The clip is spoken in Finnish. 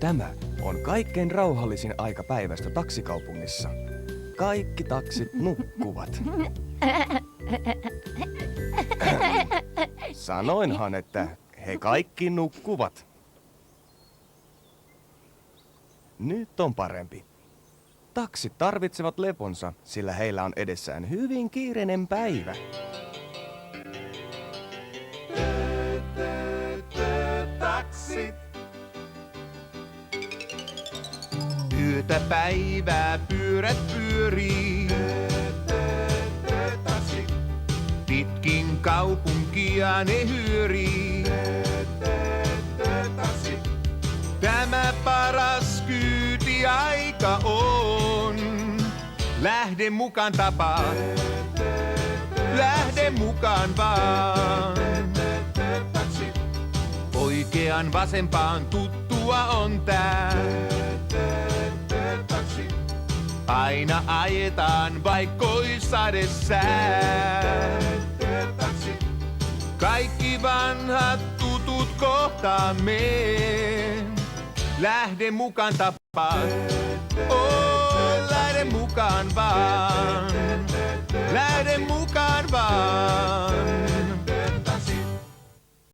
Tämä on kaikkein rauhallisin aika päivästä taksikaupungissa. Kaikki taksit nukkuvat. Sanoinhan, että he kaikki nukkuvat. Nyt on parempi. Taksit tarvitsevat leponsa, sillä heillä on edessään hyvin kiireinen päivä. Taksit. Yötä päivää pyörät pyörii. Taksit. Pitkin kaupunkia ne hyörii. Taksit. Tämä paras kyytiaika on. Lähde mukaan tapaan. Lähde mukaan vaan. Oikean vasempaan tuttua on tää. Aina ajetaan vaikkoi sade sää. Kaikki vanhat tutut kohtaamme. Lähde mukaan tapaan. Oh, lähde mukaan vaan. Lähde mukaan.